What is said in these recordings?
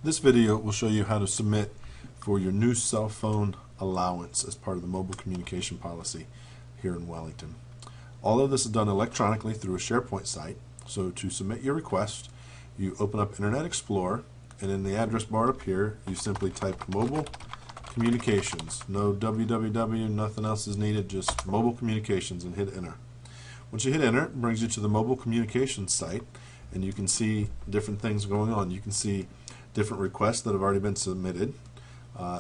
This video will show you how to submit for your new cell phone allowance as part of the mobile communication policy here in Wellington. All of this is done electronically through a SharePoint site. So to submit your request, you open up Internet Explorer, and in the address bar up here, you simply type mobile communications. No www, nothing else is needed, just mobile communications, and hit enter. Once you hit enter, it brings you to the mobile communications site, and you can see different things going on. You can see different requests that have already been submitted.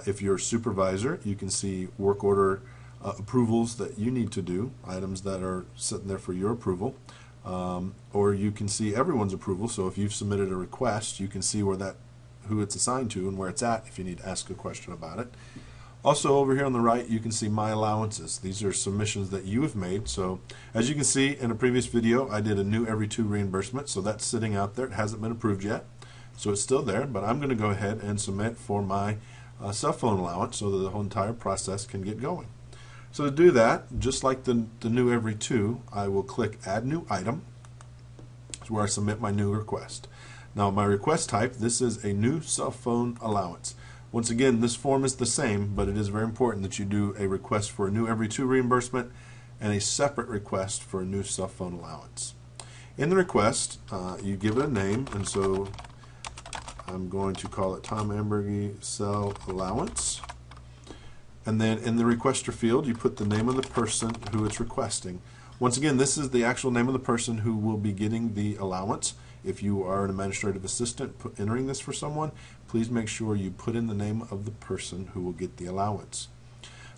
If you're a supervisor, you can see work order approvals that you need to do, items that are sitting there for your approval, or you can see everyone's approval. So if you've submitted a request, you can see who it's assigned to and where it's at if you need to ask a question about it. Also over here on the right, you can see my allowances. These are submissions that you have made. So as you can see in a previous video, I did a new every two reimbursement, so that's sitting out there. It hasn't been approved yet, so it's still there, but I'm going to go ahead and submit for my cell phone allowance so that the whole entire process can get going. So to do that, just like the new every two, I will click add new item. That's where I submit my new request. Now my request type, this is a new cell phone allowance. Once again, this form is the same, but it is very important that you do a request for a new every two reimbursement and a separate request for a new cell phone allowance. In the request, you give it a name, and so I'm going to call it Tom Ambergy Cell Allowance. And then in the requester field, you put the name of the person who it's requesting. Once again, this is the actual name of the person who will be getting the allowance. If you are an administrative assistant entering this for someone, please make sure you put in the name of the person who will get the allowance.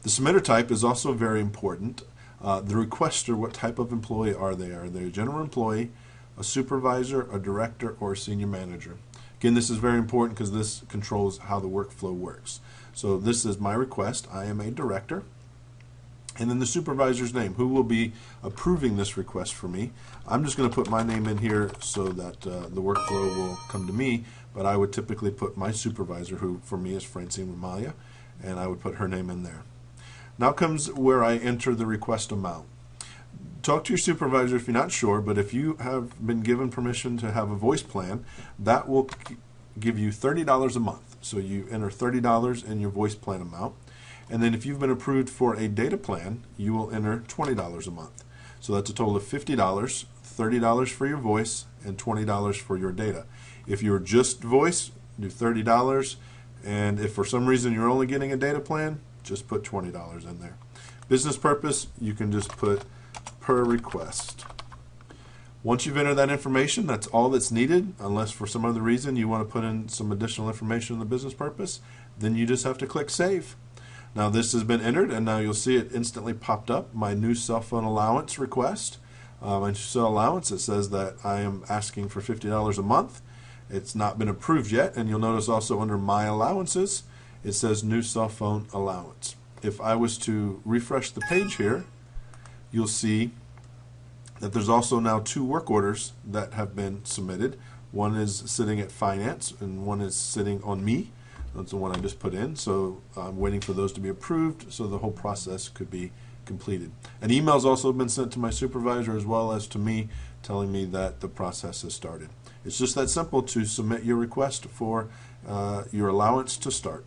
The submitter type is also very important. The requester, what type of employee are they? Are they a general employee, a supervisor, a director, or a senior manager? Again, this is very important because this controls how the workflow works. So this is my request. I am a director. And then the supervisor's name, who will be approving this request for me. I'm just going to put my name in here so that the workflow will come to me, but I would typically put my supervisor, who for me is Francine Ramalia, and I would put her name in there. Now comes where I enter the request amount. Talk to your supervisor if you're not sure, but if you have been given permission to have a voice plan, that will give you $30 a month. So you enter $30 in your voice plan amount. And then if you've been approved for a data plan, you will enter $20 a month. So that's a total of $50, $30 for your voice, and $20 for your data. If you're just voice, do $30, and if for some reason you're only getting a data plan, just put $20 in there. Business purpose, you can just put per request. Once you've entered that information, that's all that's needed, unless for some other reason you want to put in some additional information in the business purpose, then you just have to click save. Now this has been entered, and now you'll see it instantly popped up, my new cell phone allowance request. My cell allowance, it says that I am asking for $50 a month. It's not been approved yet, and you'll notice also under my allowances, it says new cell phone allowance. If I was to refresh the page here, you'll see that there's also now two work orders that have been submitted. One is sitting at finance, and one is sitting on me. That's the one I just put in, so I'm waiting for those to be approved so the whole process could be completed. An email's also been sent to my supervisor as well as to me telling me that the process has started. It's just that simple to submit your request for your allowance to start.